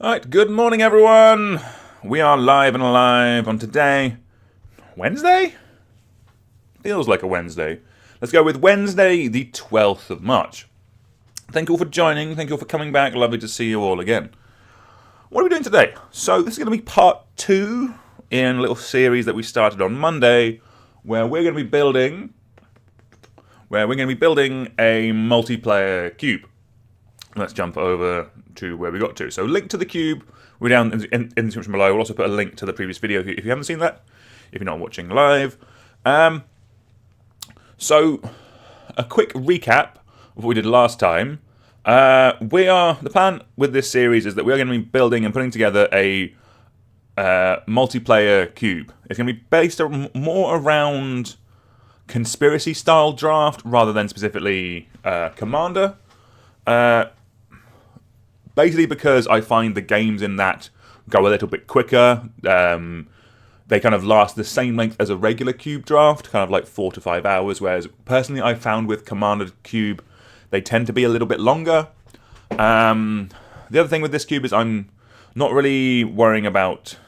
Alright, good morning everyone! We are live and alive on today, Wednesday? Feels like a Wednesday. Let's go with Wednesday, the 12th of March. Thank you all for joining, thank you all for coming back, lovely to see you all again. What are we doing today? So this is going to be part 2 in a little series that we started on Monday, where we're going to be building a multiplayer cube. Let's jump over to where we got to. So link to the cube, we're down in the description below. We'll also put a link to the previous video if you haven't seen that, if you're not watching live. So a quick recap of what we did last time. The plan with this series is that we are going to be building and putting together a multiplayer cube. It's going to be based more around conspiracy style draft rather than specifically Commander. Basically because I find the games in that go a little bit quicker. They kind of last the same length as a regular cube draft, kind of like 4 to 5 hours, whereas personally I found with Commander Cube, they tend to be a little bit longer. The other thing with this cube is I'm not really worrying about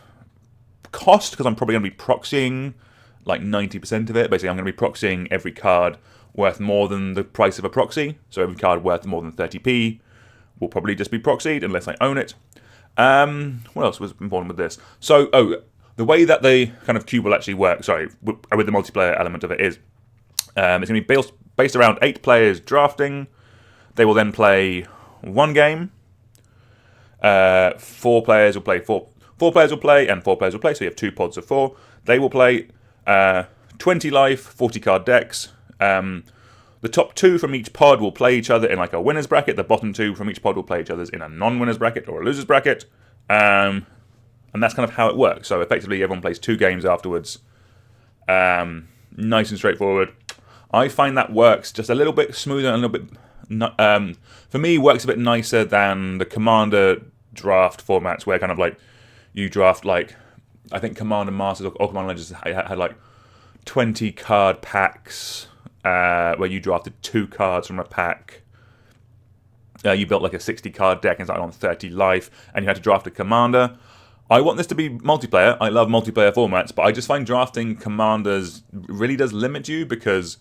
cost, because I'm probably going to be proxying like 90% of it. Basically, I'm going to be proxying every card worth more than the price of a proxy. So every card worth more than 30p will probably just be proxied unless I own it. What else was important with this? So, the way that the kind of cube will actually work, with the multiplayer element of it is, it's going to be based around 8 players drafting. They will then play one game. 4 players will play, 4 players will play, and 4 players will play, so you have 2 pods of 4. They will play 20 life, 40 card decks. The top 2 from each pod will play each other in like a winner's bracket. The bottom 2 from each pod will play each other in a non-winner's bracket or a loser's bracket. And that's kind of how it works. So effectively everyone plays 2 games afterwards. Nice and straightforward. I find that works just a little bit smoother and a little bit... for me, works a bit nicer than the Commander draft formats where kind of like you draft like... I think Commander Masters or Commander Legends had like 20 card packs... where you drafted 2 cards from a pack. You built like a 60 card deck and started on 30 life, and you had to draft a commander. I want this to be multiplayer. I love multiplayer formats, but I just find drafting commanders really does limit you because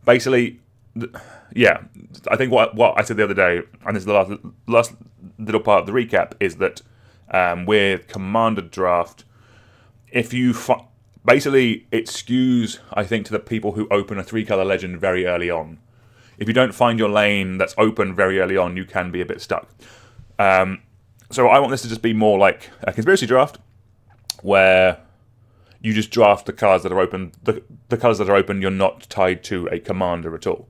basically, I think what I said the other day, and this is the last little part of the recap, is that with commander draft, if you basically, it skews, I think, to the people who open a 3-color legend very early on. If you don't find your lane that's open very early on, you can be a bit stuck. So I want this to just be more like a conspiracy draft, where you just draft the cards that are open. The colors that are open, you're not tied to a commander at all.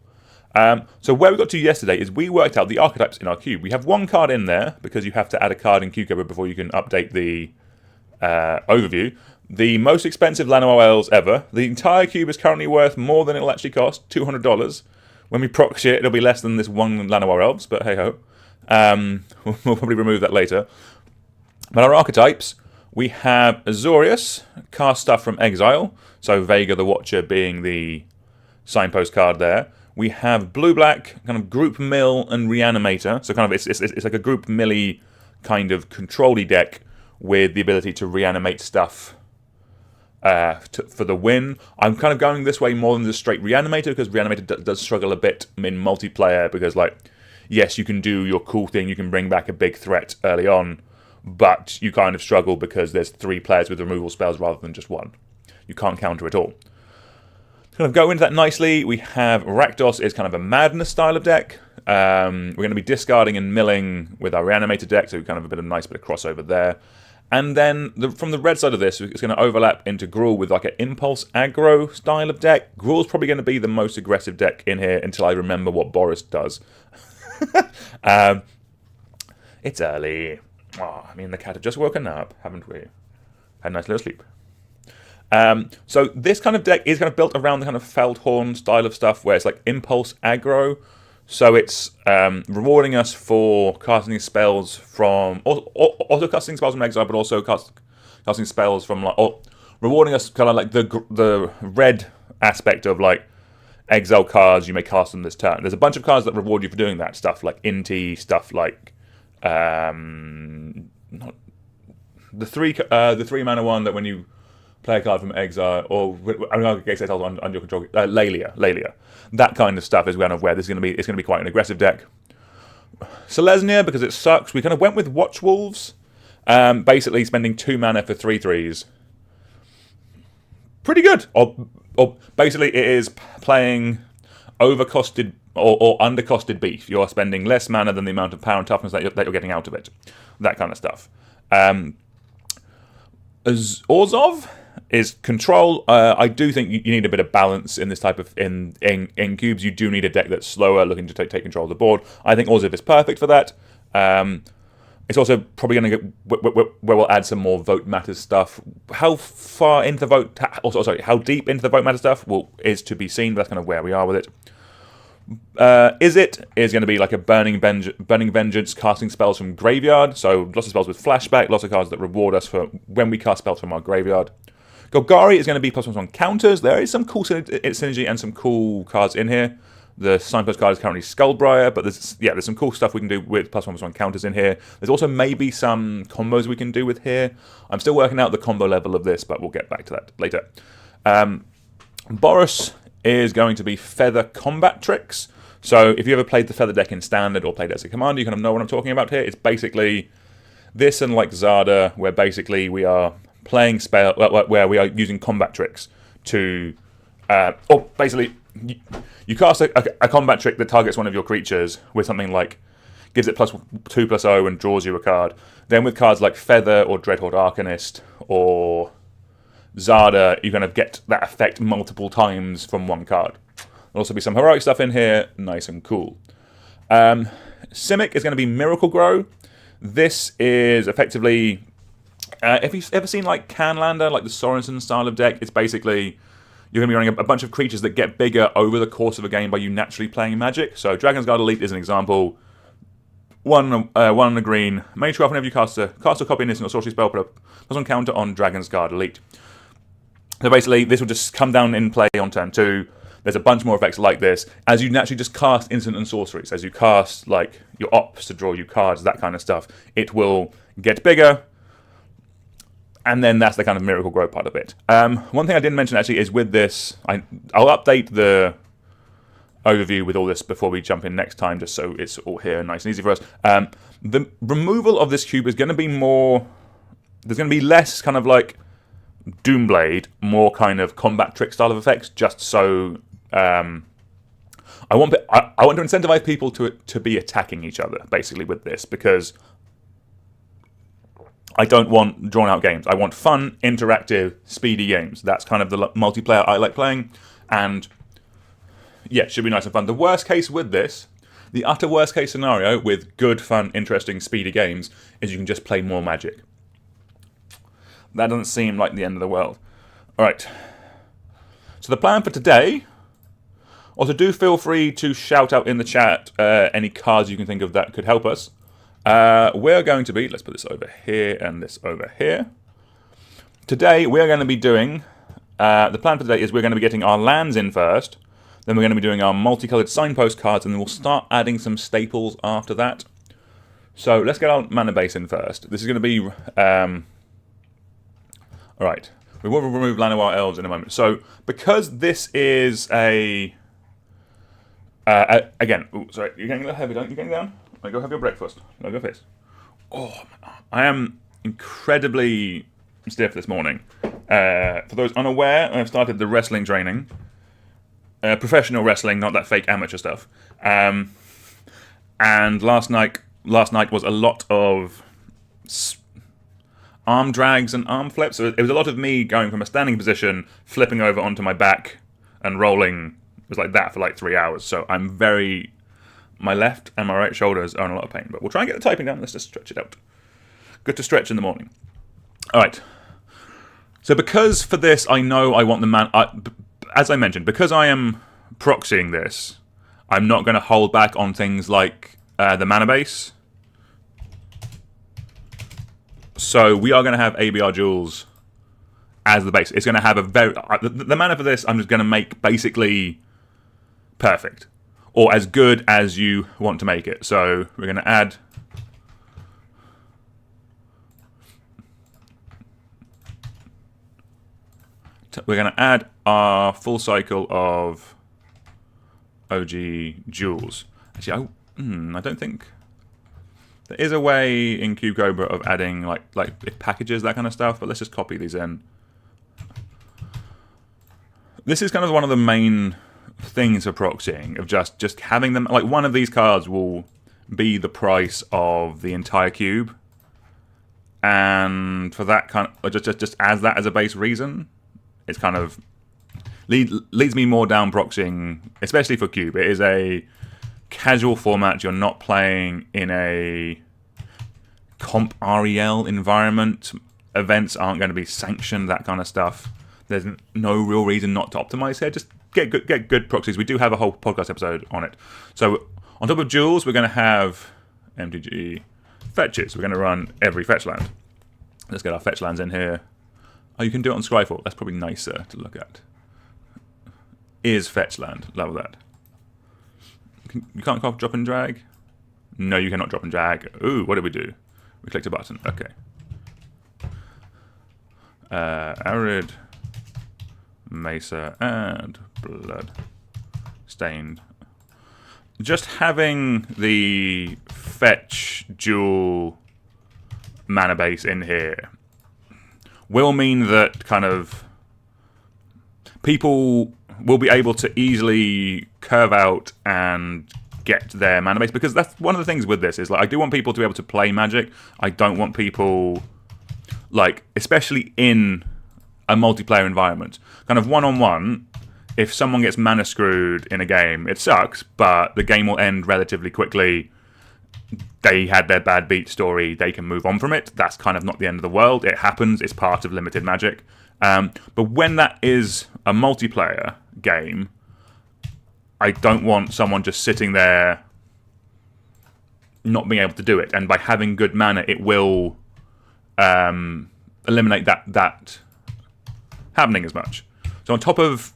So where we got to yesterday is we worked out the archetypes in our cube. We have 1 card in there, because you have to add a card in Cucumber before you can update the overview. The most expensive Llanowar Elves ever. The entire cube is currently worth more than it'll actually cost, $200. When we proxy it, it'll be less than this 1 Llanowar Elves, but hey-ho. We'll probably remove that later. But our archetypes, we have Azorius, cast stuff from exile, so Vega the Watcher being the signpost card there. We have blue-black, kind of group mill and reanimator, so kind of it's like a group millie kind of control-y deck with the ability to reanimate stuff for the win. I'm kind of going this way more than just straight Reanimator, because Reanimator does struggle a bit in multiplayer, because, like, yes, you can do your cool thing, you can bring back a big threat early on, but you kind of struggle because there's 3 players with removal spells rather than just 1. You can't counter it all. To kind of go into that nicely, we have Rakdos is kind of a Madness style of deck. We're going to be discarding and milling with our Reanimator deck, so kind of a nice bit of crossover there. And then from the red side of this, it's going to overlap into Gruul with like an Impulse Aggro style of deck. Gruul's probably going to be the most aggressive deck in here until I remember what Boris does. It's early. Oh, I mean, the cat have just woken up, haven't we? Had a nice little sleep. So this kind of deck is kind of built around the kind of Feldhorn style of stuff, where it's like Impulse Aggro. So it's rewarding us for casting spells from... Also casting spells from exile, but also casting spells from... like, rewarding us kind of like the red aspect of like exile cards, you may cast them this turn. There's a bunch of cards that reward you for doing that. Stuff like Inti, stuff like... not the three mana one that when you play a card from exile, or gets exiled on your control, Lalia, that kind of stuff is kind of where this is going to be. It's going to be quite an aggressive deck. Selesnya, because it sucks, we kind of went with Watchwolves, basically spending 2 mana for 3/3s. Pretty good. Or basically, it is playing overcosted or undercosted beef. You're spending less mana than the amount of power and toughness that you're getting out of it. That kind of stuff. As Orzhov is control. I do think you need a bit of balance in this type of in cubes. You do need a deck that's slower, looking to take control of the board. I think Orzhov is perfect for that. It's also probably going to get where we'll add some more Vote Matters stuff. How far into the vote? How deep into the Vote Matters stuff is to be seen. But that's kind of where we are with it. Is going to be like a Burning Vengeance, casting spells from graveyard. So lots of spells with flashback, lots of cards that reward us for when we cast spells from our graveyard. Golgari is going to be +1/+1 counters. There is some cool synergy and some cool cards in here. The Signpost card is currently Skullbriar, but there's some cool stuff we can do with +1/+1 counters in here. There's also maybe some combos we can do with here. I'm still working out the combo level of this, but we'll get back to that later. Boros is going to be Feather Combat Tricks. So if you ever played the Feather deck in Standard or played as a commander, you kind of know what I'm talking about here. It's basically this and like Zada, where basically we are playing where we are using combat tricks to, or basically you cast a combat trick that targets one of your creatures with something like gives it +2/+0 and draws you a card. Then with cards like Feather or Dreadhorde Arcanist or Zada, you kind of get that effect multiple times from one card. There'll also be some heroic stuff in here, nice and cool. Simic is going to be Miracle Grow. This is effectively, if you've ever seen like Canlander, like the Sorensen style of deck, it's basically you're going to be running a bunch of creatures that get bigger over the course of a game by you naturally playing Magic. So Dragon's Guard Elite is an example. One on the green. Mage Craft, whenever you cast a copy in instant or sorcery spell, put a +1 counter on Dragon's Guard Elite. So basically, this will just come down in play on turn 2. There's a bunch more effects like this as you naturally just cast instant and sorceries. As you cast like your ops to draw you cards, that kind of stuff, it will get bigger. And then that's the kind of Miracle Grow part of it. One thing I didn't mention actually is with this, I'll update the overview with all this before we jump in next time, just so it's all here nice and easy for us. The removal of this cube is going to be more, there's going to be less kind of like Doomblade, more kind of combat trick style of effects, just so I want to incentivize people to be attacking each other, basically, with this, because I don't want drawn-out games. I want fun, interactive, speedy games. That's kind of the multiplayer I like playing, and yeah, it should be nice and fun. The worst case with this, the utter worst case scenario with good, fun, interesting, speedy games, is you can just play more Magic. That doesn't seem like the end of the world. Alright, so the plan for today, also do feel free to shout out in the chat any cards you can think of that could help us. We're going to be, let's put this over here and this over here. Today we're going to be doing, the plan for today is we're going to be getting our lands in first, then we're going to be doing our multicolored signpost cards, and then we'll start adding some staples after that. So let's get our mana base in first. This is going to be, alright, we will remove Llanowar Elves in a moment. So because this is again, sorry, you're getting a little heavy, don't you? You're getting down? Go have your breakfast. Go for this. Oh, I am incredibly stiff this morning. For those unaware, I've started the wrestling training. Professional wrestling, not that fake amateur stuff. And last night was a lot of arm drags and arm flips. So it was a lot of me going from a standing position, flipping over onto my back, and rolling. It was like that for like 3 hours. So my left and my right shoulders are in a lot of pain, but we'll try and get the typing down. Let's just stretch it out. Good to stretch in the morning. All right. So because for this, I know I want the as I mentioned, because I am proxying this, I'm not going to hold back on things like the mana base. So we are going to have ABR Jewels as the base. It's going to have a the mana for this, I'm just going to make basically perfect. Or as good as you want to make it. So we're going to add we're going to add our full cycle of OG jewels. Actually, I don't think there is a way in Cube Cobra of adding like packages, that kind of stuff. But let's just copy these in. This is kind of one of the main things for proxying, of just having them. Like, one of these cards will be the price of the entire cube, and for that kind of just as that as a base reason, it's kind of leads me more down proxying, especially for cube. It is a casual format. You're not playing in a comp REL environment. Events aren't going to be sanctioned, that kind of stuff. There's no real reason not to optimize here. Just get good proxies. We do have a whole podcast episode on it. So on top of jewels, we're going to have MTG fetches. We're going to run every fetch land. Let's get our fetch lands in here. Oh, you can do it on Scryfall. That's probably nicer to look at. Is fetch land. Love that. You can't drop and drag? No, you cannot drop and drag. Ooh, what did we do? We clicked a button. Okay. Arid, Mesa, and Blood Stained. Just having the fetch dual mana base in here will mean that kind of people will be able to easily curve out and get their mana base, because that's one of the things with this is, like, I do want people to be able to play Magic. I don't want people, like, especially in a multiplayer environment, kind of one-on-one, if someone gets mana screwed in a game, it sucks, but the game will end relatively quickly. They had their bad beat story, they can move on from it. That's kind of not the end of the world. It happens, it's part of limited Magic. But when that is a multiplayer game, I don't want someone just sitting there not being able to do it. And by having good mana, it will eliminate that happening as much. So on top of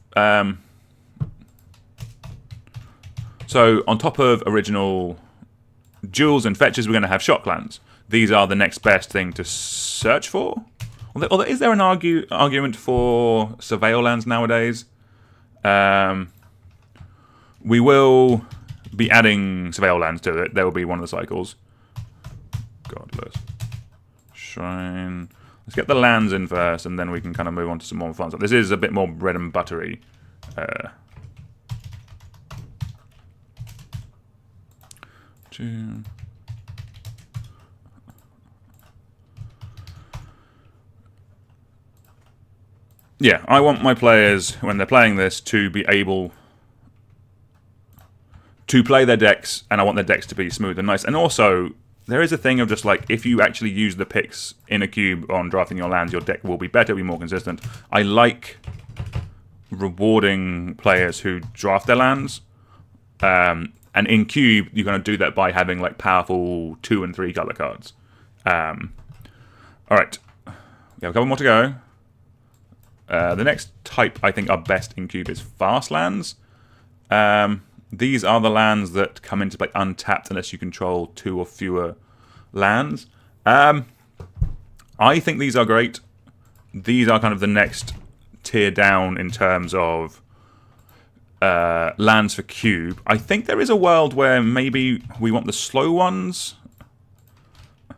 original jewels and fetches, we're going to have shocklands. These are the next best thing to search for. Although, is there an argument for surveil lands nowadays? We will be adding surveil lands to it. There will be one of the cycles. Godless Shrine. Let's get the lands in first, and then we can kind of move on to some more fun stuff. This is a bit more bread and buttery. Yeah, I want my players, when they're playing this, to be able to play their decks, and I want their decks to be smooth and nice. And also, there is a thing of just like, if you actually use the picks in a cube on drafting your lands, your deck will be better, be more consistent. I like rewarding players who draft their lands. And in cube, you're going to do that by having like powerful 2 and 3 color cards. All right, we have a couple more to go. The next type I think are best in cube is fast lands. These are the lands that come into play untapped unless you control 2 or fewer lands. I think these are great. These are kind of the next tier down in terms of lands for cube. I think there is a world where maybe we want the slow ones.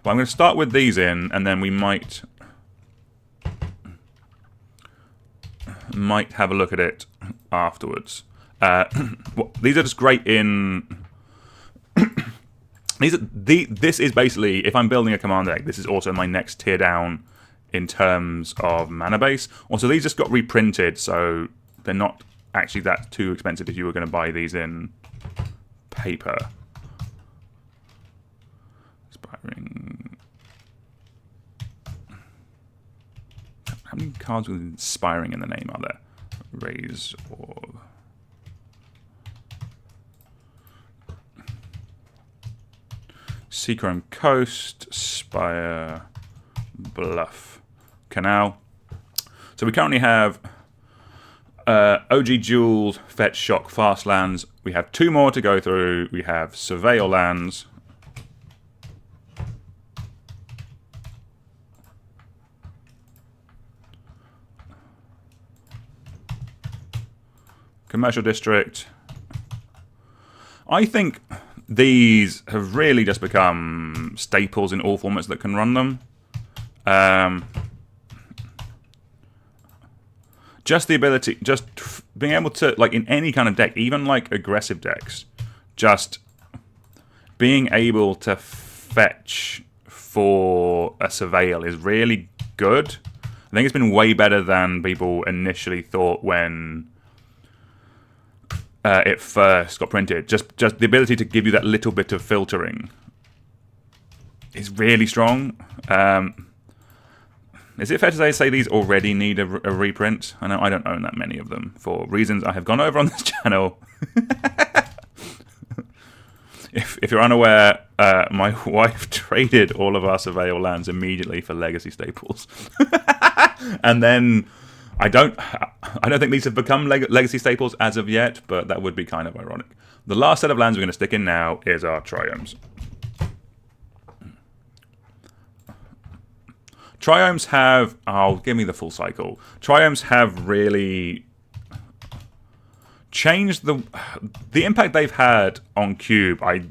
But I'm going to start with these in, and then we might have a look at it afterwards. These are just great in. This is basically, if I'm building a commander deck, this is also my next tier down in terms of mana base. Also, these just got reprinted, so they're not actually that too expensive if you were going to buy these in paper. Inspiring. How many cards with inspiring in the name are there? Raise Orb. Seachrome Coast, Spire, Bluff, Canal. So we currently have OG Jewels, Fetch, Shock, Fast lands. We have 2 more to go through. We have Surveil lands. Commercial District. I think these have really just become staples in all formats that can run them. Just the ability, just being able to, like, in any kind of deck, even like aggressive decks, just being able to fetch for a Surveil is really good. I think it's been way better than people initially thought when it first got printed. Just the ability to give you that little bit of filtering is really strong. Is it fair to say these already need a reprint? I know I don't own that many of them for reasons I have gone over on this channel. If you're unaware, my wife traded all of our Surveil lands immediately for legacy staples, and then I don't think these have become legacy staples as of yet, but that would be kind of ironic. The last set of lands we're going to stick in now is our Triomes. Triomes have, give me the full cycle. Triomes have really changed the impact they've had on Cube. I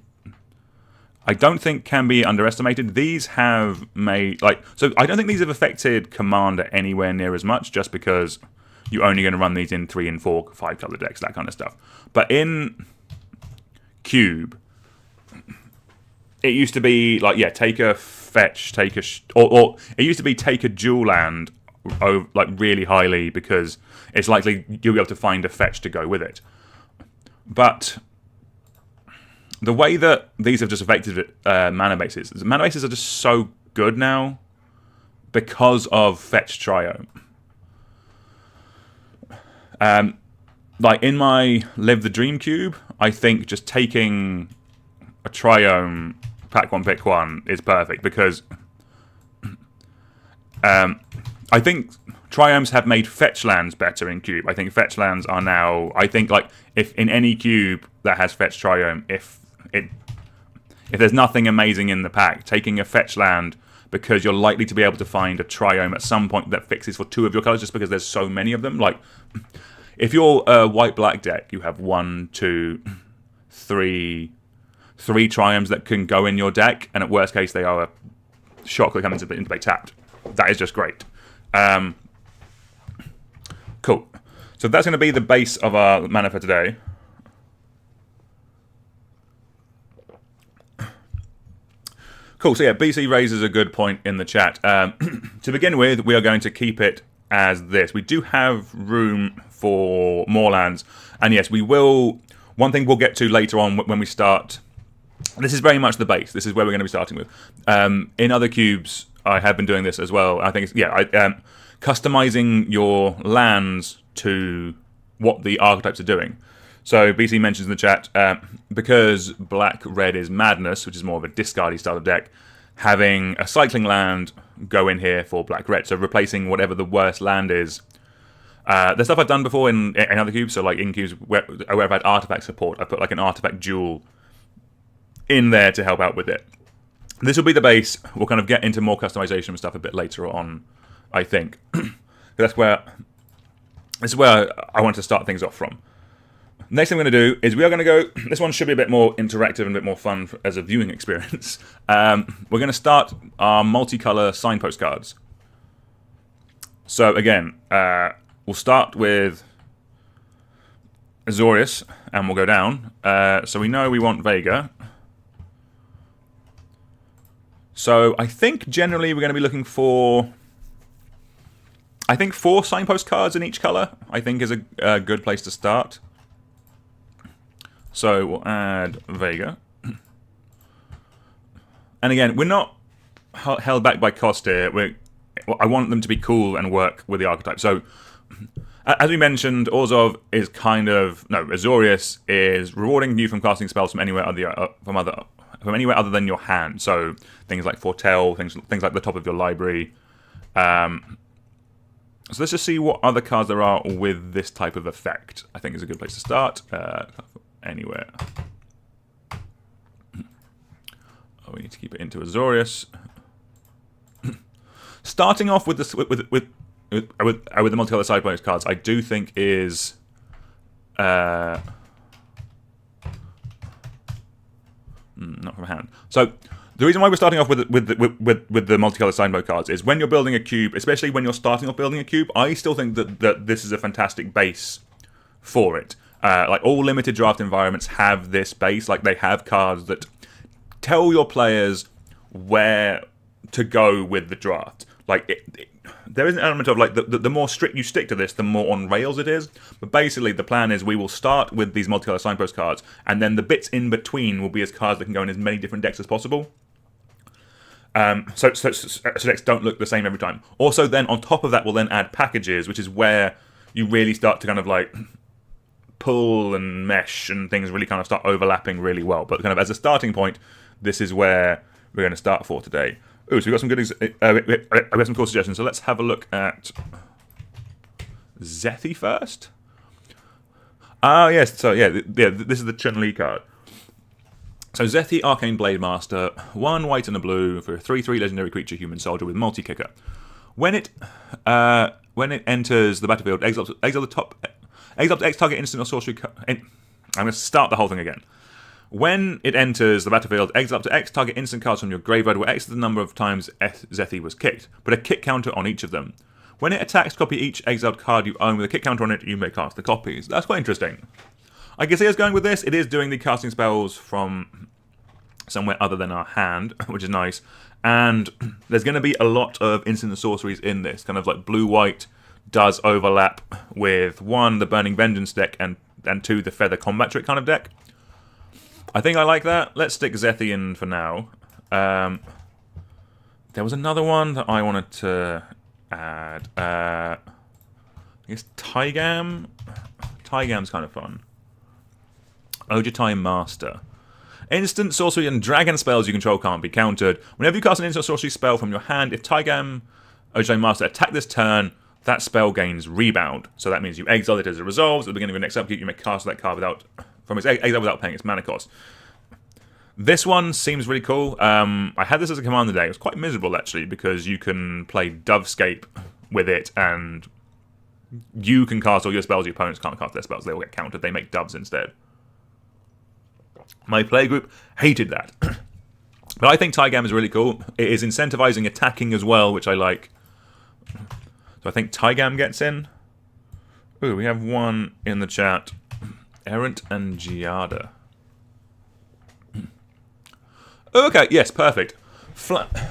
don't think can be underestimated. These have made, so I don't think these have affected Commander anywhere near as much, just because you're only going to run these in 3 and 4, 5 color decks, that kind of stuff. But in Cube, it used to be like, yeah, take a fetch, or it used to be take a dual land, like really highly, because it's likely you'll be able to find a fetch to go with it. But the way that these have just affected mana bases are just so good now because of fetch Triome. Like in my Live the Dream Cube, I think just taking a Triome pack 1 pick 1 is perfect, because I think Triomes have made fetch lands better in Cube. I think fetch lands are now, I think, like, if in any Cube that has fetch Triome, if there's nothing amazing in the pack, taking a fetch land, because you're likely to be able to find a Triome at some point that fixes for 2 of your colors, just because there's so many of them. Like, if you're a white-black deck, you have 1, 2, 3 Triomes that can go in your deck, and at worst case, they are a shock that comes into play tapped. That is just great. Cool. So that's going to be the base of our mana for today. Cool. So yeah, BC raises a good point in the chat. To begin with, we are going to keep it as this. We do have room for more lands, and yes, we will. One thing we'll get to later on when we start. This is very much the base. This is where we're going to be starting with. In other cubes, I have been doing this as well. I think it's, customizing your lands to what the archetypes are doing. So BC mentions in the chat, because black-red is madness, which is more of a discardy style of deck, having a cycling land go in here for black-red. So replacing whatever the worst land is. There's stuff I've done before in other cubes. So like in cubes where I've had artifact support, I put like an artifact jewel in there to help out with it. This will be the base. We'll kind of get into more customization and stuff a bit later on, I think. This is where I want to start things off from. Next thing we're going to do is we are going to go. This one should be a bit more interactive and a bit more fun as a viewing experience. We're going to start our multicolor signpost cards. So again, we'll start with Azorius and we'll go down. So we know we want Vega. So I think generally we're going to be looking for, I think 4 signpost cards in each color, I think is a good place to start. So we'll add Vega. And again, we're not held back by cost here. I want them to be cool and work with the archetype. So as we mentioned, Orzhov is Azorius is rewarding you from casting spells from anywhere other than your hand. So things like Foretell, things like the top of your library. So let's just see what other cards there are with this type of effect. I think is a good place to start. Anywhere. Oh, we need to keep it into Azorius. Starting off with the multicolor sidepost cards, I do think is Not from hand. So the reason why we're starting off with the multicolored sideboard cards is when you're building a cube, especially when you're starting off building a cube, I still think that this is a fantastic base for it. Like all limited draft environments have this base, like they have cards that tell your players where to go with the draft. Like there is an element of like the more strict you stick to this, the more on rails it is. But basically, the plan is we will start with these multicolored signpost cards, and then the bits in between will be as cards that can go in as many different decks as possible. So decks don't look the same every time. Also, then on top of that, we'll then add packages, which is where you really start to kind of like pull and mesh and things really kind of start overlapping really well. But kind of as a starting point, this is where we're going to start for today. Ooh, so we've got some good I got some cool suggestions. So let's have a look at Zethi first. Ah, yes. So yeah, this is the Chun-Li card. So Zethi, Arcane Blade Master, 1 white and a blue for a 3/3 legendary creature, human soldier with multi-kicker. When it enters the battlefield, exile to X target instant or sorcery. I'm going to start the whole thing again. When it enters the battlefield, exile up to X target instant cards from your graveyard, where X is the number of times Zethi was kicked. Put a kick counter on each of them. When it attacks, copy each exiled card you own with a kick counter on it. You may cast the copies. That's quite interesting. I can see us going with this. It is doing the casting spells from somewhere other than our hand, which is nice. And there's going to be a lot of instant and sorceries in this. Kind of like blue-white does overlap with 1, the Burning Vengeance deck, and 2, the Feather Combat Trick kind of deck. I think I like that. Let's stick Zethi in for now. There was another one that I wanted to add. I guess Tygam. Tygam's kind of fun. Ojutai Master. Instant sorcery and dragon spells you control can't be countered. Whenever you cast an instant sorcery spell from your hand, if Tygam Ojutai Master attack this turn, that spell gains rebound. So that means you exile it as it resolves. At the beginning of your next upkeep, you may cast that card from its exile without paying its mana cost. This one seems really cool. I had this as a commander deck. It was quite miserable, actually, because you can play Dovescape with it, and you can cast all your spells. Your opponents can't cast their spells. They all get countered. They make doves instead. My playgroup hated that. But I think Tygam is really cool. It is incentivizing attacking as well, which I like. So I think Tygam gets in. Ooh, we have one in the chat. Errant and Giada. Okay, yes, perfect.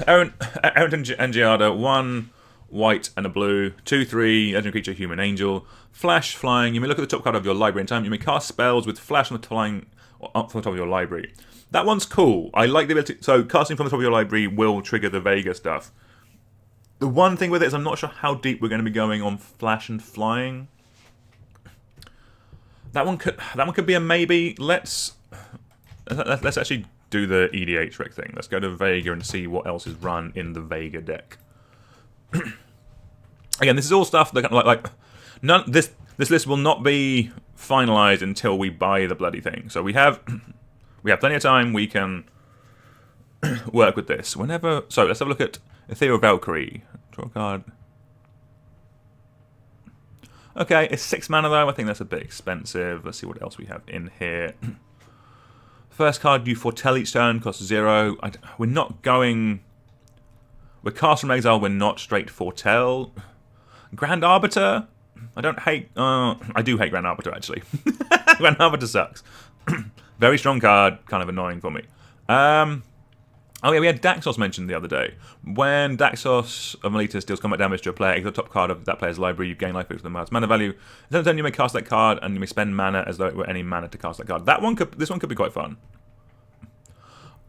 Errant and Giada, 1 white and a blue, 2/3, legendary creature, human angel. Flash, flying. You may look at the top card of your library in time. You may cast spells with flash on the flying up from the top of your library. That one's cool. I like the ability. So casting from the top of your library will trigger the Vega stuff. The one thing with it is I'm not sure how deep we're going to be going on flash and flying. That one could be a maybe. Let's actually do the EDH trick thing. Let's go to Vega and see what else is run in the Vega deck. Again, this is all stuff that none. This list will not be finalized until we buy the bloody thing. So we have plenty of time. We can work with this whenever. So let's have a look at Ethereal Valkyrie. Draw a card. Okay, it's 6 mana though. I think that's a bit expensive. Let's see what else we have in here. First card you foretell each turn, costs 0. We're not going. We're cast from exile. We're not straight foretell. Grand Arbiter. I don't hate. I do hate Grand Arbiter actually. Grand Arbiter sucks. Very strong card. Kind of annoying for me. Oh yeah, we had Daxos mentioned the other day. When Daxos of Meletis deals combat damage to a player, exile the top card of that player's library, you gain life equal to the amount mana value. Instead of turn, you may cast that card, and you may spend mana as though it were any mana to cast that card. This one could be quite fun.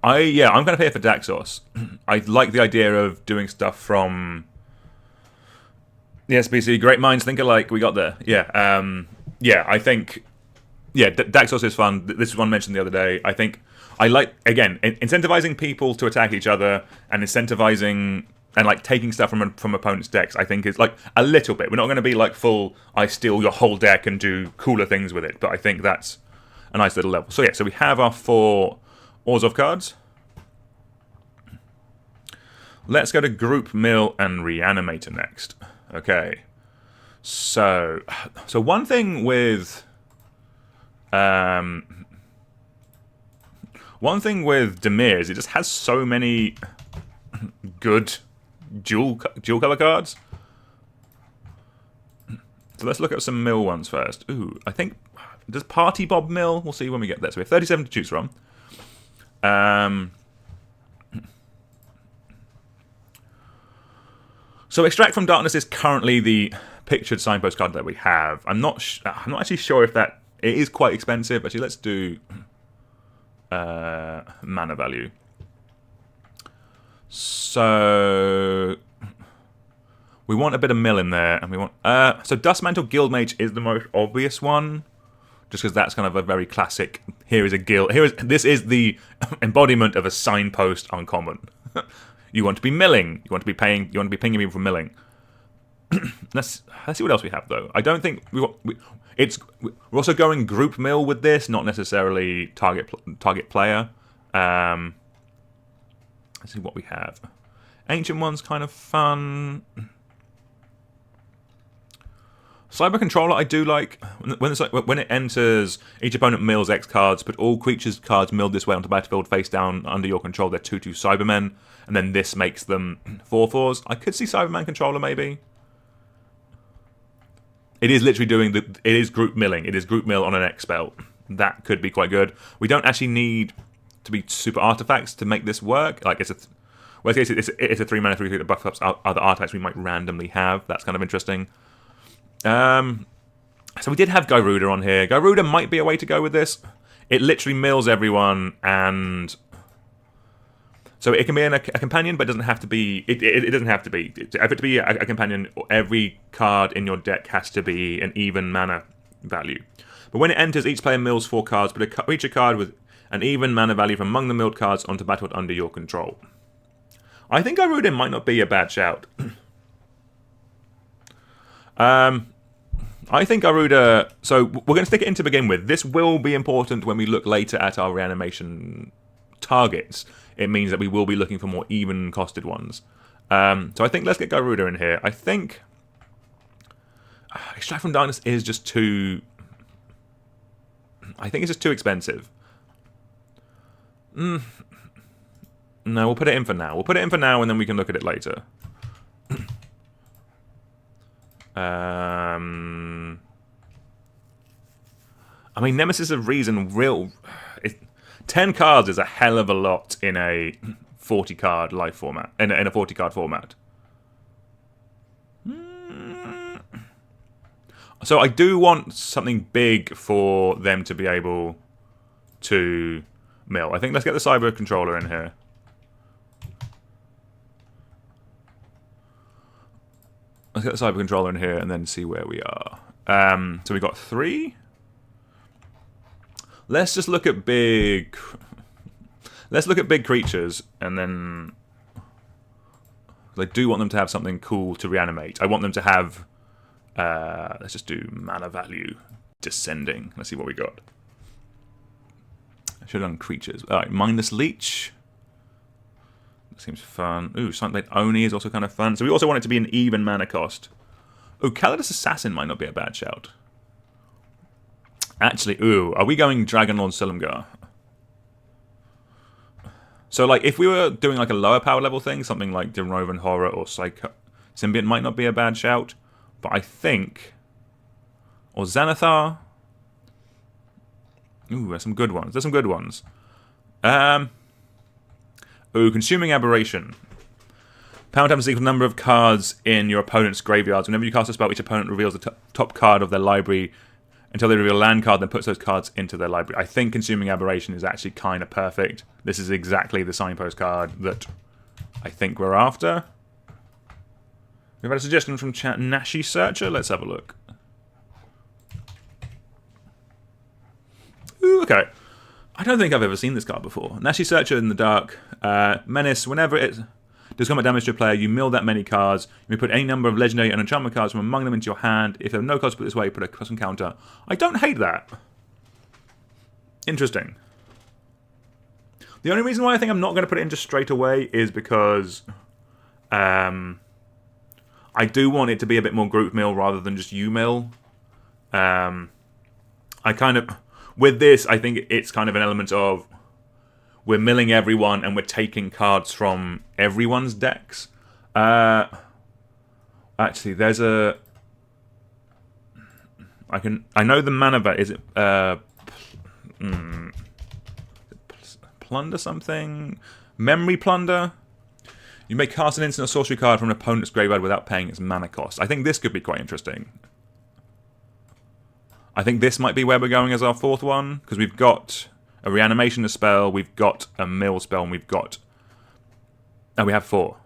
I'm kind of here for Daxos. I like the idea of doing stuff from the SBC. Great minds think alike. We got there. I think Daxos is fun. This is one mentioned the other day. I think I like, again, incentivizing people to attack each other and incentivizing and like taking stuff from opponents' decks. I think is like a little bit. We're not going to be like full. I steal your whole deck and do cooler things with it. But I think that's a nice little level. So yeah, so we have our 4 Orzhov cards. Let's go to Group Mill and Reanimator next. Okay. So one thing with One thing with Demir is it just has so many good dual color cards. So let's look at some mill ones first. Ooh, I think does Party Bob mill? We'll see when we get there. So we have 37 to choose from. So Extract from Darkness is currently the pictured signpost card that we have. I'm not actually sure if it is quite expensive. Actually, let's do mana value. So we want a bit of mill in there, and we want so Dustmantle Guildmage is the most obvious one, just because that's kind of a very classic. Here is a guild. This is the embodiment of a signpost uncommon. You want to be milling. You want to be paying. You want to be pinging people for milling. Let's see what else we have though. I don't think we're also going group mill with this, not necessarily target player. Let's see what we have. Ancient one's kind of fun. Cyber Controller I do like. When it enters, each opponent mills X cards, put all creatures cards milled this way onto the battlefield face down under your control. They're 2/2 Cybermen, and then this makes them 4/4s. I could see Cyberman Controller maybe. It is literally doing it is group milling. It is group mill on an X spell. That could be quite good. We don't actually need to be super artifacts to make this work. Like it's a 3-mana 3/3 that buffs up other artifacts we might randomly have. That's kind of interesting. So we did have Gyruda on here. Gyruda might be a way to go with this. It literally mills everyone, and so it can be a companion, but it doesn't have to be. It doesn't have to be. For it to be a companion, every card in your deck has to be an even mana value. But when it enters, each player mills 4 cards, but a creature card with an even mana value from among the milled cards onto battlefield under your control. I think Gyruda might not be a bad shout. I think Gyruda. So we're going to stick it in to begin with. This will be important when we look later at our reanimation targets. It means that we will be looking for more even costed ones. So I think let's get Gyruda in here. I think Extract from Darkness is just too. I think it's just too expensive. No, we'll put it in for now. We'll put it in for now, and then we can look at it later. I mean, Nemesis of Reason 10 cards is a hell of a lot in a 40-card life format. In a 40-card format. So I do want something big for them to be able to mill. I think let's get the Cyber Controller in here. Let's get the Cyber Controller in here and then see where we are. So we got 3. Let's just look at big. Let's look at big creatures, and then I do want them to have something cool to reanimate. I want them to have. Let's just do mana value descending. Let's see what we got. I should have done creatures. All right, Mindless Leech. That seems fun. Ooh, Sunblade Oni is also kind of fun. So we also want it to be an even mana cost. Ooh, Calidus Assassin might not be a bad shout. Actually, ooh, are we going Dragonlord Silumgar? So, like, if we were doing, like, a lower power level thing, something like Derovan Horror or Symbiont might not be a bad shout. But I think... Or Xanathar. Ooh, there's some good ones. Ooh, Consuming Aberration. Power times equal number of cards in your opponent's graveyards. Whenever you cast a spell, each opponent reveals the top card of their library until they reveal a land card, then puts those cards into their library. I think Consuming Aberration is actually kind of perfect. This is exactly the signpost card that I think we're after. We've had a suggestion from chat, Nashi Searcher. Let's have a look. Ooh, okay. I don't think I've ever seen this card before. Nashi Searcher in the dark. Menace, whenever it does combat damage to a player, you mill that many cards. You may put any number of legendary and enchantment cards from among them into your hand. If there are no cards put this way, put a custom counter. I don't hate that. Interesting. The only reason why I think I'm not going to put it in just straight away is because I do want it to be a bit more group mill rather than just you mill. I kind of... with this, I think it's kind of an element of we're milling everyone and we're taking cards from everyone's decks. Actually, there's a... I know the mana vat. Is it plunder something? Memory plunder? You may cast an instant or sorcery card from an opponent's graveyard without paying its mana cost. I think this could be quite interesting. I think this might be where we're going as our fourth one, because we've got a reanimation spell, we've got a mill spell, and we've got... Oh, we have 4.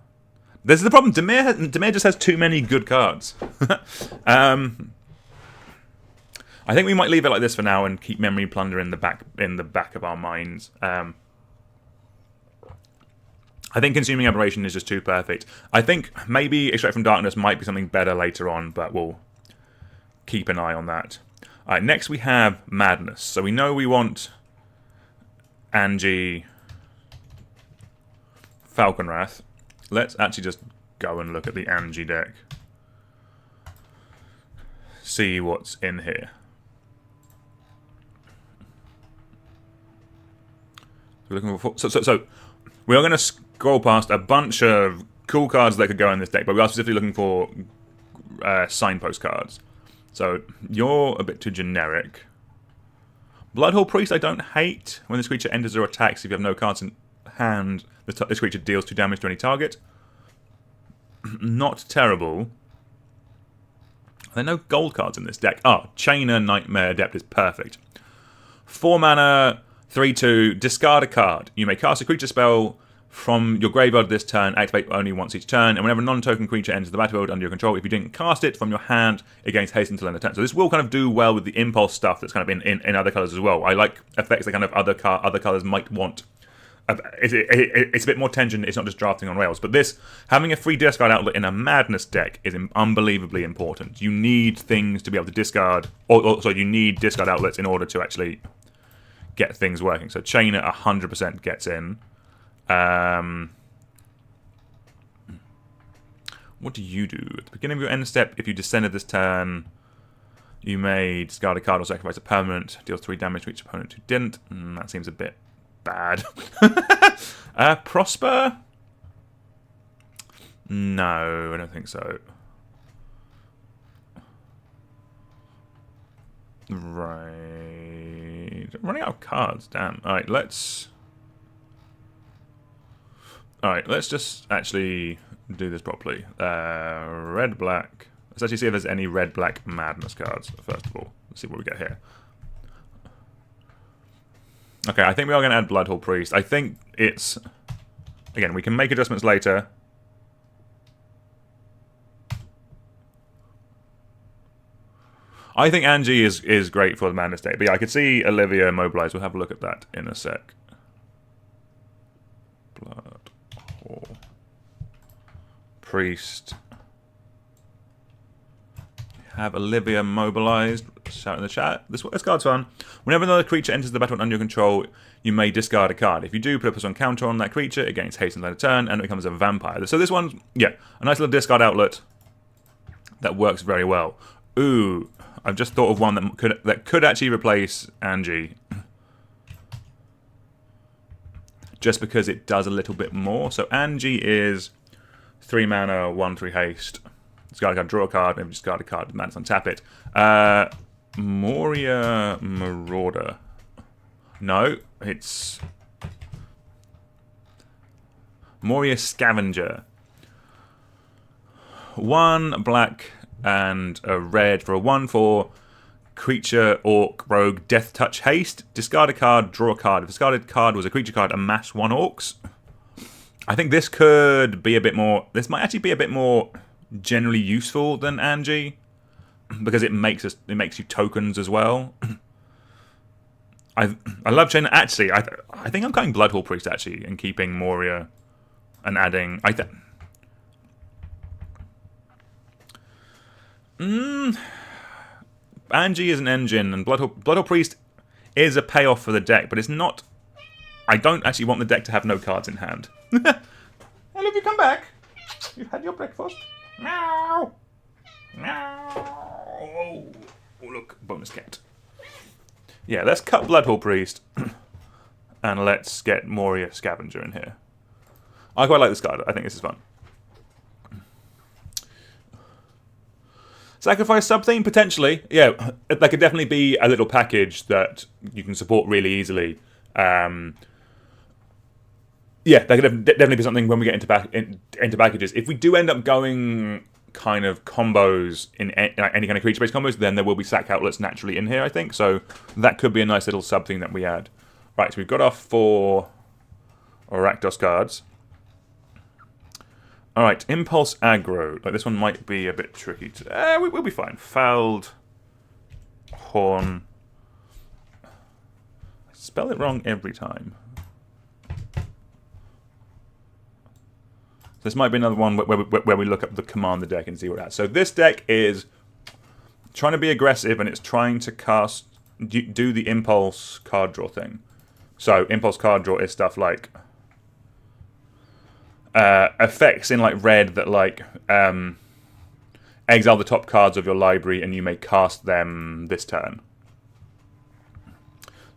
This is the problem. Dimir just has too many good cards. I think we might leave it like this for now and keep Memory Plunder in the back of our minds. I think Consuming Aberration is just too perfect. I think maybe Extract from Darkness might be something better later on, but we'll keep an eye on that. Alright, next we have Madness. So we know we want Angie, Falconwrath. Let's actually just go and look at the Angie deck. See what's in here. So we're looking for so we are going to scroll past a bunch of cool cards that could go in this deck, but we are specifically looking for signpost cards. So you're a bit too generic. Bloodhole Priest I don't hate. When this creature enters or attacks, if you have no cards in hand, this creature deals 2 damage to any target. Not terrible. There are no gold cards in this deck. Oh, Chainer Nightmare Adept is perfect. 4 mana, 3/2, discard a card. You may cast a creature spell from your graveyard this turn, activate only once each turn, and whenever a non-token creature enters the battlefield under your control, if you didn't cast it from your hand, it gains haste until end of turn. So this will kind of do well with the impulse stuff that's kind of in other colours as well. I like effects that kind of other colours might want. It's a bit more tension, it's not just drafting on rails. But this, having a free discard outlet in a Madness deck is unbelievably important. You need things to be able to discard, so you need discard outlets in order to actually get things working. So Chainer 100% gets in. What do you do? At the beginning of your end step, if you descended this turn, you may discard a card or sacrifice a permanent, deals 3 damage to each opponent who didn't. That seems a bit bad. Prosper? No, I don't think so. Right. I'm running out of cards, damn. Alright, let's just actually do this properly. Red, black. Let's actually see if there's any red, black Madness cards, first of all. Let's see what we get here. Okay, I think we are going to add Bloodhole Priest. I think it's... Again, we can make adjustments later. I think Angie is great for the Madness deck. But yeah, I could see Olivia mobilized. We'll have a look at that in a sec. Bloodhole Priest. Have Olivia mobilized. Shout in the chat. This card's fun. Whenever another creature enters the battlefield under your control, you may discard a card. If you do, put a +1 counter on that creature, it gains haste until end of turn, and it becomes a vampire. So this one's, yeah, a nice little discard outlet that works very well. Ooh, I've just thought of one that could actually replace Angie. Just because it does a little bit more. So Angie is 3 mana, 1/3 haste. Discard a card, draw a card, maybe discard a card, and that's untap it. Moria Marauder. No, it's Moria Scavenger. 1 black and a red for a 1/4 creature, orc, rogue, death touch, haste. Discard a card, draw a card. If the discarded card was a creature card, amass 1 orcs. I think this could be a bit more. This might actually be a bit more generally useful than Angie, because it makes you tokens as well. I love Chain. Actually, I think I'm going Bloodhole Priest actually and keeping Moria and adding. Angie is an engine, and Bloodhole Priest is a payoff for the deck, but it's not. I don't actually want the deck to have no cards in hand. Hello, have you come back? You've had your breakfast. Meow. Meow. Oh, look, bonus cat. Yeah, let's cut Bloodhall Priest, and let's get Moria Scavenger in here. I quite like this card. I think this is fun. Sacrifice something? Potentially. Yeah, that could definitely be a little package that you can support really easily. Yeah, that could definitely be something when we get into packages. If we do end up going kind of combos in any kind of creature-based combos, then there will be sack outlets naturally in here, I think. So that could be a nice little sub thing that we add. Right, so we've got our 4 Rakdos cards. Alright, Impulse Aggro. Like, this one might be a bit tricky. We'll be fine. Fouled Horn. I spell it wrong every time. This might be another one where we look up the commander deck and see what it has. So this deck is trying to be aggressive, and it's trying to do the Impulse card draw thing. So Impulse card draw is stuff like effects in like red that like exile the top cards of your library, and you may cast them this turn.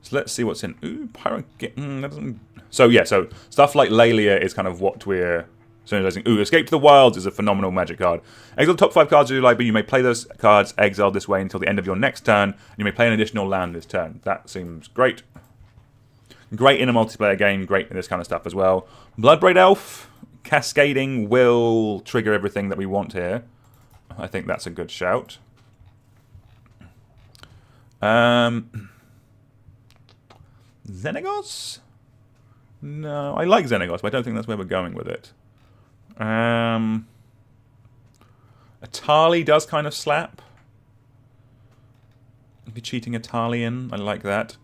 So let's see what's in. Ooh, that doesn't. So yeah, so stuff like Lalia is kind of what we're synergizing. Ooh, Escape to the Wilds is a phenomenal Magic card. Exile the top 5 cards of your library. You may play those cards exiled this way until the end of your next turn. You may play an additional land this turn. That seems great. Great in a multiplayer game. Great in this kind of stuff as well. Bloodbraid Elf. Cascading will trigger everything that we want here. I think that's a good shout. Xenagos? No, I like Xenagos, but I don't think that's where we're going with it. Atali does kind of slap. Be cheating Atali in. I like that.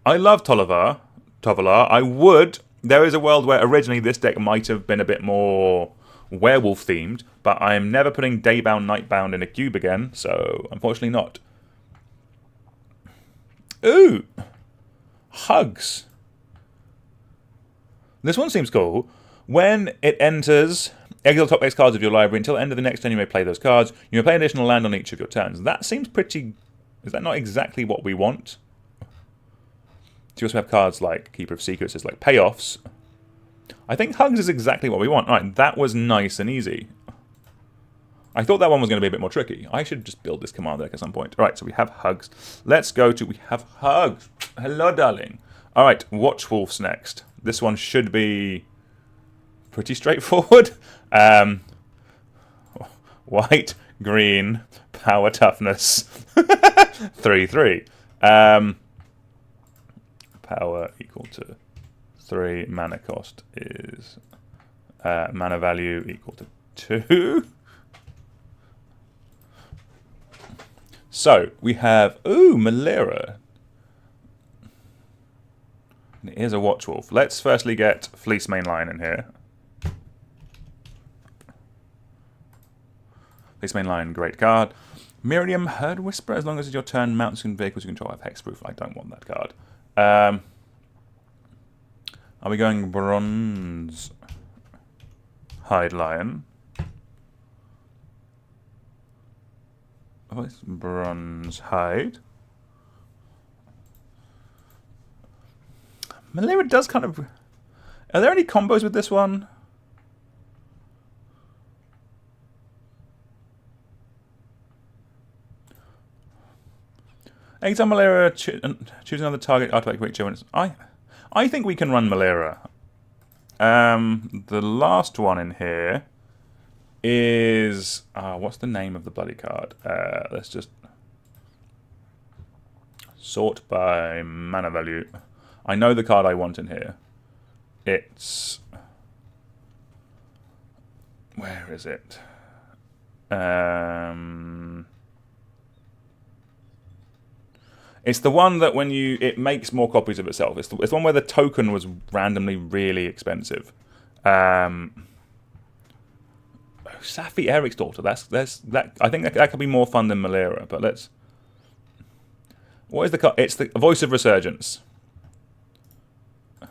I love Tovalar. I would. There is a world where originally this deck might have been a bit more werewolf themed, but I am never putting Daybound, Nightbound in a cube again, so unfortunately not. Ooh! Hugs. This one seems cool. When it enters, exile top 8 cards of your library. Until the end of the next turn, you may play those cards. You may play an additional land on each of your turns. That seems pretty... Is that not exactly what we want? So you also have cards like Keeper of Secrets as like payoffs. I think Hugs is exactly what we want. Alright, that was nice and easy. I thought that one was going to be a bit more tricky. I should just build this command deck at some point. Alright, so we have Hugs. Let's go to... We have Hugs. Hello, darling. Alright, Watchwolves next. This one should be pretty straightforward. White, green, power, toughness. 3/3. Power equal to 3. Mana cost is... mana value equal to 2. So, we have... Ooh, Malera. Here's a Watchwolf. Let's firstly get Fleece Mainline in here. Fleece Mainline, great card. Miriam Herd Whisper, as long as it's your turn, mounts and vehicles you control have hexproof. I don't want that card. Are we going Bronze Hide Lion? Oh, it's Bronze Hide. Malera does kind of... Are there any combos with this one? Exile Malera, choose another target artifact creature. I think we can run Malera. The last one in here is... what's the name of the bloody card? Let's just... Sort by mana value. I know the card I want in here. It's... Where is it? It's the one that when you... It makes more copies of itself. It's the one where the token was randomly really expensive. Safi Eric's daughter. That. I think that could be more fun than Malera, but let's... What is the card? It's the Voice of Resurgence. So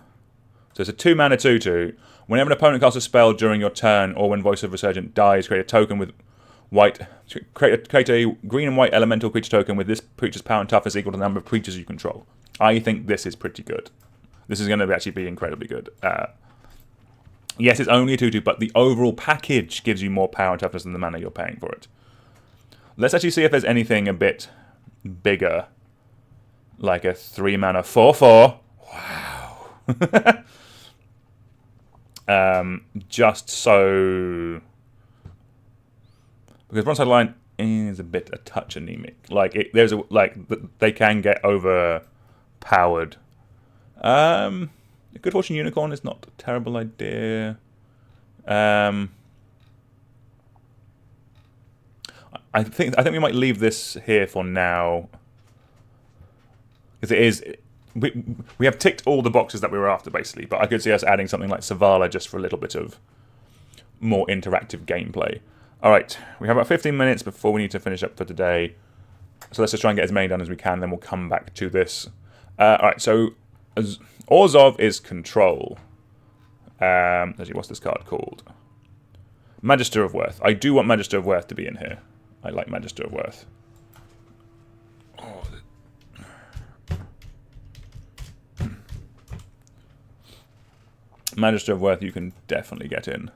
it's a 2-mana 2/2. Whenever an opponent casts a spell during your turn, or when Voice of Resurgence dies, create a token with White, create a green and white elemental creature token with this creature's power and toughness equal to the number of creatures you control. I think this is pretty good. This is going to actually be incredibly good. Yes, it's only a 2/2, but the overall package gives you more power and toughness than the mana you're paying for it. Let's actually see if there's anything a bit bigger. Like a 3-mana 4/4. Wow. Just so... Because Bronze Line is a touch anemic. Like, they can get overpowered. Good Fortune Unicorn is not a terrible idea. I think we might leave this here for now, because it is we have ticked all the boxes that we were after basically. But I could see us adding something like Savala just for a little bit of more interactive gameplay. All right, we have about 15 minutes before we need to finish up for today. So let's just try and get as many done as we can. Then we'll come back to this. All right, so Orzhov is control. Actually, what's this card called? Magister of Worth. I do want Magister of Worth to be in here. I like Magister of Worth. Magister of Worth you can definitely get in.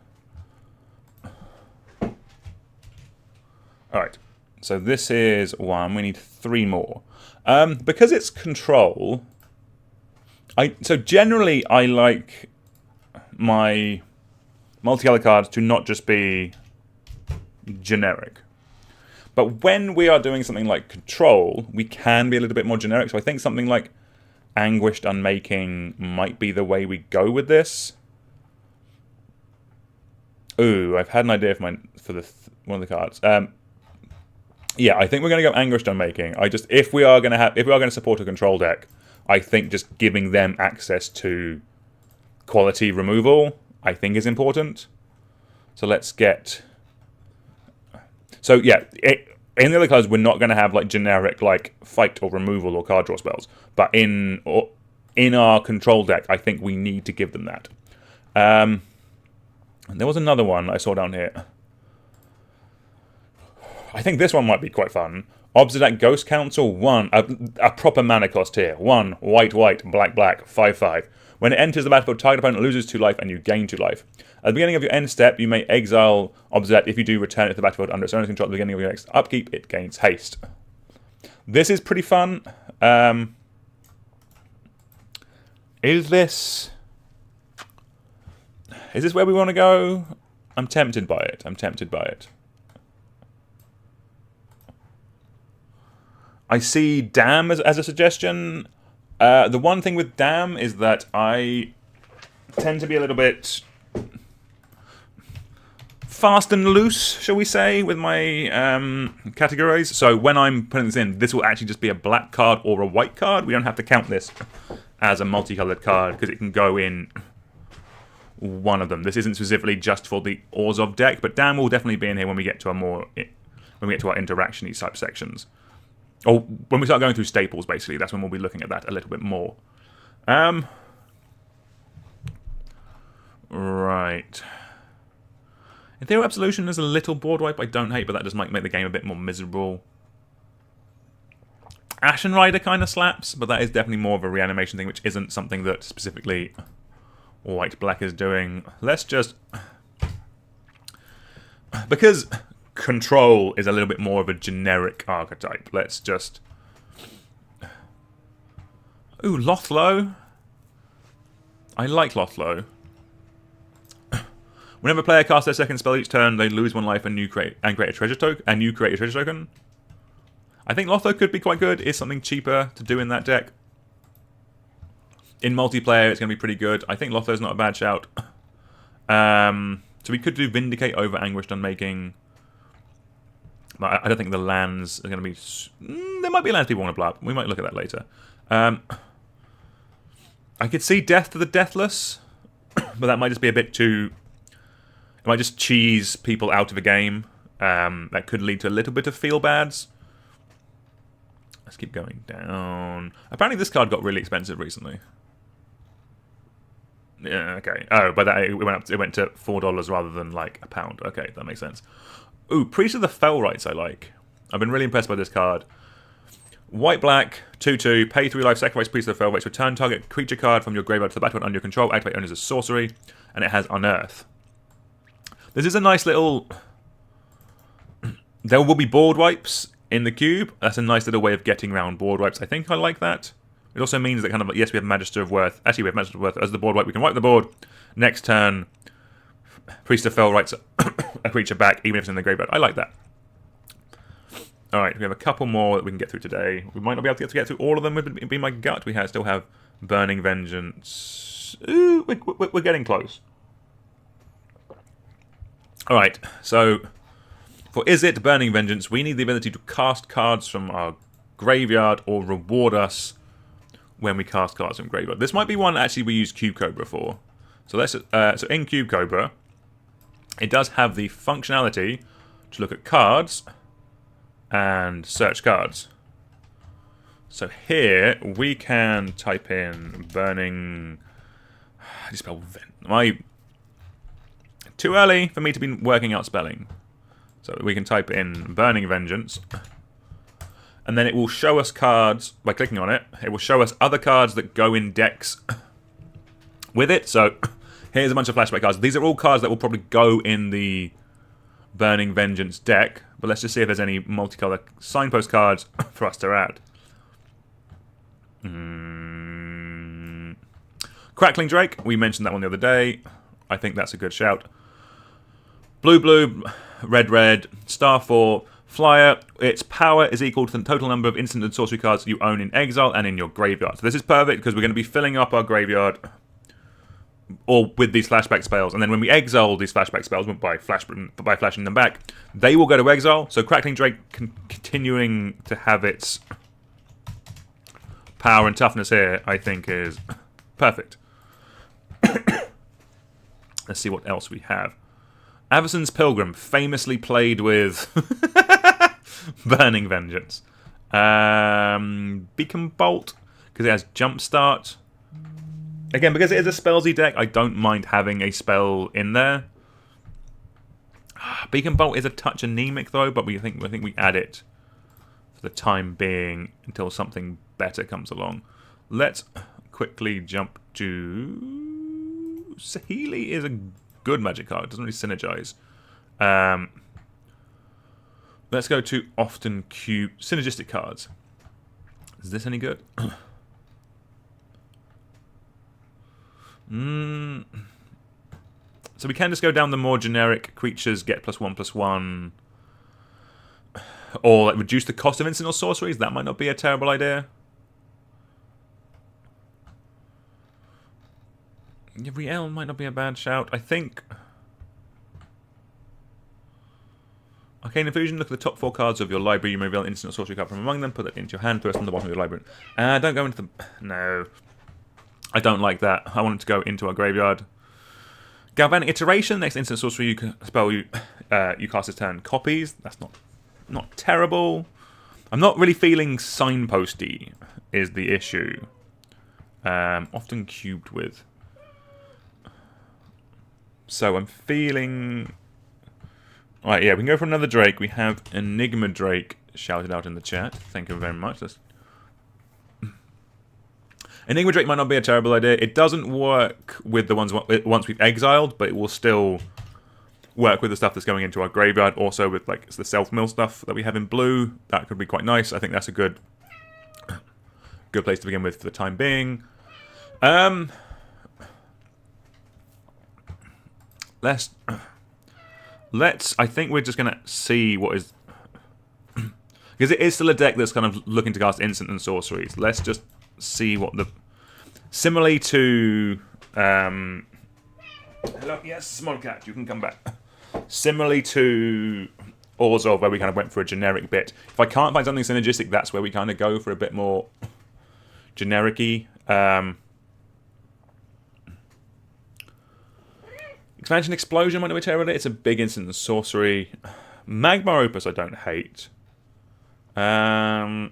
Alright, so this is 1. We need 3 more. Because it's control, so generally I like my multi-color cards to not just be generic. But when we are doing something like control, we can be a little bit more generic. So I think something like Anguished Unmaking might be the way we go with this. Ooh, I've had an idea for one of the cards. Yeah, I think we're going to go Anguished Unmaking. If we are going to support a control deck, I think just giving them access to quality removal, I think, is important. So let's get... So yeah, in the other cards, we're not going to have like generic like fight or removal or card draw spells. But in our control deck, I think we need to give them that. And there was another one I saw down here. I think this one might be quite fun. Obsidian Ghost Council, 1. A proper mana cost here. 1, white, black, 5/5. When it enters the battlefield, target opponent loses 2 life and you gain 2 life. At the beginning of your end step, you may exile Obsidian. If you do, return it to the battlefield under its owner's control. At the beginning of your next upkeep, it gains haste. This is pretty fun. Is this where we want to go? I'm tempted by it. I see Dam as a suggestion. The one thing with Dam is that I tend to be a little bit fast and loose, shall we say, with my categories. So when I'm putting this in, this will actually just be a black card or a white card. We don't have to count this as a multicolored card because it can go in one of them. This isn't specifically just for the Orzhov deck, but Dam will definitely be in here when we get to our interaction-y type sections. Or when we start going through staples, basically, that's when we'll be looking at that a little bit more. Right. Ethereal Absolution is a little board wipe I don't hate, but that just might make the game a bit more miserable. Ashen Rider kind of slaps, but that is definitely more of a reanimation thing, which isn't something that specifically White-Black is doing. Let's just... Because Control is a little bit more of a generic archetype. Let's just... Ooh, Lothlo. I like Lothlo. Whenever a player casts their second spell each turn, they lose 1 life and create a treasure token. I think Lothlo could be quite good. It's something cheaper to do in that deck. In multiplayer, it's going to be pretty good. I think Lothlo's not a bad shout. So we could do Vindicate over Anguished Unmaking. But I don't think the lands are going to be... there might be lands people want to blow up. We might look at that later. I could see Death to the Deathless. But that might just be a bit too... It might just cheese people out of a game. That could lead to a little bit of feel-bads. Let's keep going down. Apparently this card got really expensive recently. Yeah, okay. Oh, but that it went to $4 rather than like £1. Okay, that makes sense. Ooh, Priest of the Fellrights I like. I've been really impressed by this card. White black, 2/2, pay 3 life, sacrifice Priest of the Fellrights, return target creature card from your graveyard to the battlefield under your control, activate only as a sorcery, and it has Unearth. This is a nice little... There will be board wipes in the cube. That's a nice little way of getting around board wipes. I think I like that. It also means that kind of, yes, we have Magister of Worth. Actually, we have Magister of Worth as the board wipe. We can wipe the board. Next turn, Priest of Fell writes a creature back, even if it's in the graveyard. I like that. Alright, we have a couple more that we can get through today. We might not be able to get through all of them, would be my gut. We still have Burning Vengeance. Ooh, we're getting close. Alright, so for Is It Burning Vengeance, we need the ability to cast cards from our graveyard or reward us when we cast cards from graveyard. This might be one actually we use Cube Cobra for. So let's so in Cube Cobra, it does have the functionality to look at cards and search cards. So here we can type in burning. How do you spell vent? Too early for me to be working out spelling. So we can type in Burning Vengeance. And then it will show us cards, by clicking on it, it will show us other cards that go in decks with it. So here's a bunch of flashback cards. These are all cards that will probably go in the Burning Vengeance deck. But let's just see if there's any multicolor signpost cards for us to add. Crackling Drake, we mentioned that one the other day. I think that's a good shout. Blue, red, star 4, flyer. Its power is equal to the total number of instant and sorcery cards you own in exile and in your graveyard. So this is perfect because we're going to be filling up our graveyard or with these flashback spells. And then when we exile these flashback spells by flashing them back, they will go to exile. So Crackling Drake continuing to have its power and toughness here, I think, is perfect. Let's see what else we have. Avacyn's Pilgrim, famously played with Burning Vengeance. Beacon Bolt, because it has Jumpstart. Again, because it is a spellsy deck, I don't mind having a spell in there. Beacon Bolt is a touch anemic, though, but I think we add it for the time being until something better comes along. Let's quickly jump to... Saheeli is a good magic card. It doesn't really synergize. Let's go to often cube synergistic cards. Is this any good? So we can just go down the more generic creatures get +1/+1, or like reduce the cost of instant or sorceries. That might not be a terrible idea. Riel might not be a bad shout. I think Arcane Infusion, look at the top 4 cards of your library. You may reveal an instant or sorcery card from among them. Put it into your hand, put it on the bottom of your library. Don't go into the... No. I don't like that. I want it to go into our graveyard. Galvanic Iteration, next instant sorcery you cast this turn copies. That's not terrible. I'm not really feeling signposty is the issue. Often cubed with. So I'm feeling... Alright, yeah, we can go for another Drake. We have Enigma Drake shouted out in the chat. Thank you very much. Enigma Drake might not be a terrible idea. It doesn't work with the ones once we've exiled, but it will still work with the stuff that's going into our graveyard. Also with like the self-mill stuff that we have in blue. That could be quite nice. I think that's a good place to begin with for the time being. Let's. I think we're just gonna see what is, because it is still a deck that's kind of looking to cast instant and sorceries. Let's just see what the similarly to. Hello, yes, small cat, you can come back. Similarly to Orzhov, where we kind of went for a generic bit. If I can't find something synergistic, that's where we kind of go for a bit more generic-y. Expansion Explosion might not be terrible. It's a big instant and sorcery. Magma Opus I don't hate. I'm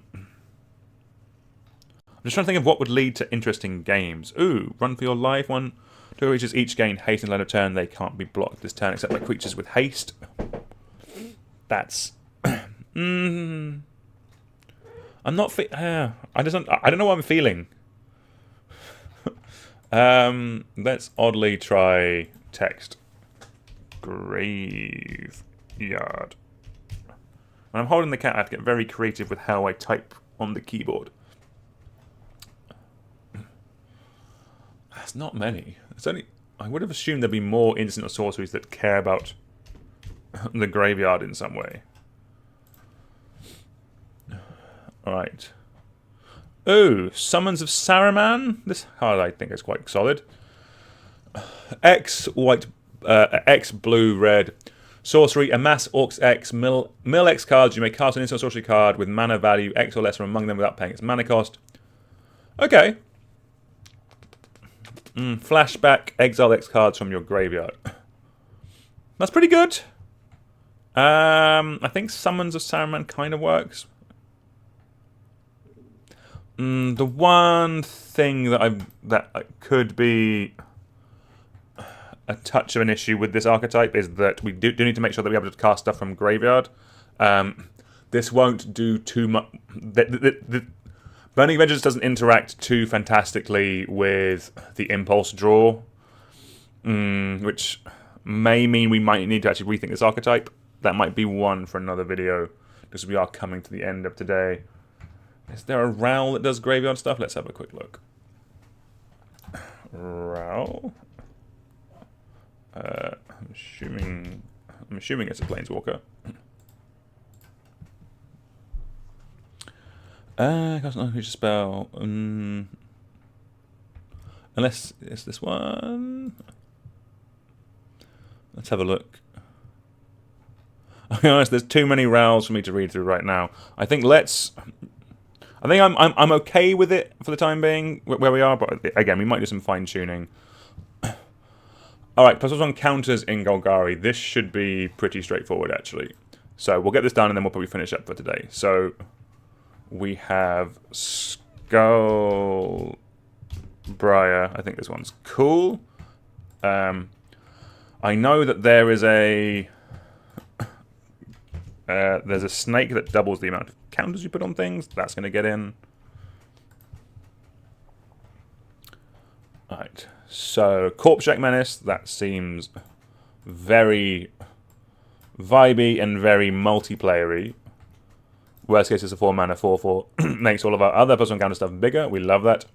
just trying to think of what would lead to interesting games. Ooh, Run for Your Life one. Two creatures each gain haste until end of turn. They can't be blocked this turn except by creatures with haste. That's... I'm not... I don't know what I'm feeling. Let's oddly try text. Graveyard. When I'm holding the cat, I have to get very creative with how I type on the keyboard. That's not many. It's only... I would have assumed there'd be more instant or sorceries that care about the graveyard in some way. Alright. Oh, Summons of Saruman. This card I think is quite solid. X white, X blue red. Sorcery, amass Orcs X, mill X cards. You may cast an instant sorcery card with mana value X or less from among them without paying its mana cost. Okay. Flashback, exile X cards from your graveyard. That's pretty good. I think Summons of Saruman kind of works. The one thing that could be a touch of an issue with this archetype is that we do need to make sure that we're able to cast stuff from graveyard. This won't do too much. The Burning Vengeance doesn't interact too fantastically with the Impulse Draw, which may mean we might need to actually rethink this archetype. That might be one for another video, because we are coming to the end of today. Is there a Rowl that does graveyard stuff? Let's have a quick look. Rowl. I'm assuming it's a Planeswalker. Cast another creature spell. Unless it's this one. Let's have a look. I'll be honest, there's too many Rowls for me to read through right now. I think I'm okay with it for the time being where we are, but again, we might do some fine tuning. Alright, +1 counters in Golgari. This should be pretty straightforward, actually. So we'll get this done and then we'll probably finish up for today. So we have Skull Briar. I think this one's cool. I know that there is there's a snake that doubles the amount of counters you put on things. That's going to get in. Alright, so Corpshack Menace, that seems very vibey and very multiplayer-y. Worst case, it's a 4-mana 4/4. Makes all of our other +1 counter stuff bigger. We love that.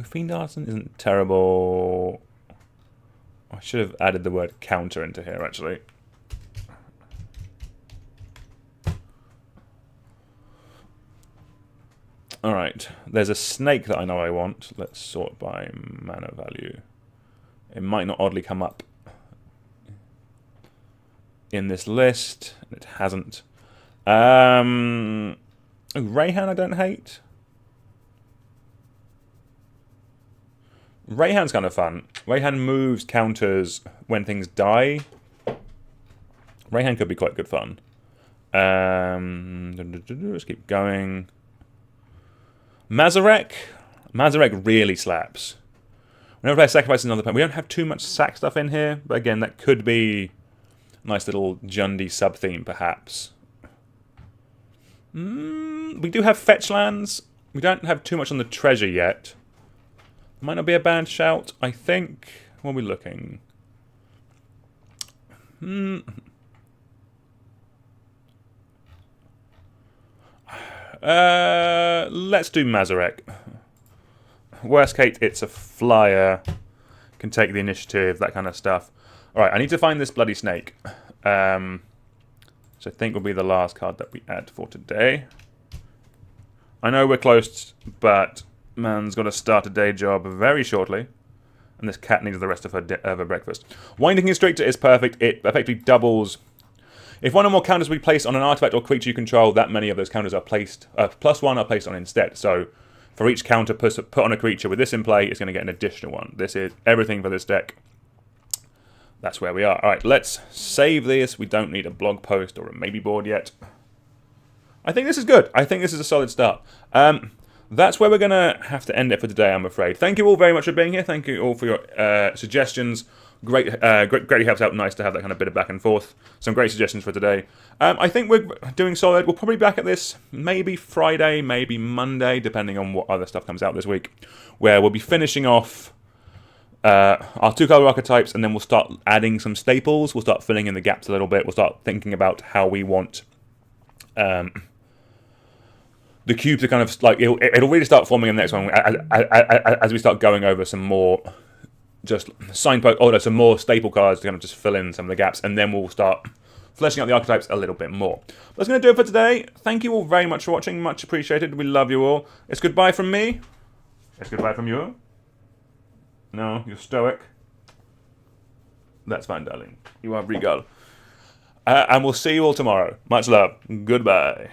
Fiend Artisan isn't terrible. I should have added the word counter into here, actually. Alright, there's a snake that I know I want. Let's sort by mana value. It might not oddly come up in this list. It hasn't. Rayhan I don't hate. Rayhan's kind of fun. Rayhan moves counters when things die. Rayhan could be quite good fun. Let's keep going. Mazarek. Mazarek really slaps. Whenever I sacrifice another opponent, we don't have too much sack stuff in here, but again, that could be a nice little Jundi sub-theme, perhaps. We do have fetch lands. We don't have too much on the treasure yet. Might not be a bad shout, I think. What are we looking? Let's do Mazarek. Worst case, it's a flyer. Can take the initiative, that kind of stuff. Alright, I need to find this bloody snake. Which I think will be the last card that we add for today. I know we're close, but man's got to start a day job very shortly. And this cat needs the rest of her breakfast. Winding Constrictor is perfect. It effectively doubles. If one or more counters we place on an artifact or creature you control, that many of those counters are placed, +1 are placed on instead. So for each counter put on a creature with this in play, it's going to get an additional one. This is everything for this deck. That's where we are. Alright, let's save this. We don't need a blog post or a maybe board yet. I think this is good. I think this is a solid start. that's where we're going to have to end it for today, I'm afraid. Thank you all very much for being here. Thank you all for your suggestions. Greatly helps out. Nice to have that kind of bit of back and forth. Some great suggestions for today. I think we're doing solid. We'll probably be back at this maybe Friday, maybe Monday, depending on what other stuff comes out this week, where we'll be finishing off our 2-color archetypes, and then we'll start adding some staples. We'll start filling in the gaps a little bit. We'll start thinking about how we want the cube to kind of, like, it'll really start forming in the next one as we start going over some more just signpost, some more staple cards to kind of just fill in some of the gaps, and then we'll start fleshing out the archetypes a little bit more. That's going to do it for today. Thank you all very much for watching. Much appreciated. We love you all. It's goodbye from me. It's goodbye from you. No, you're stoic. That's fine, darling. You are regal. And we'll see you all tomorrow. Much love. Goodbye.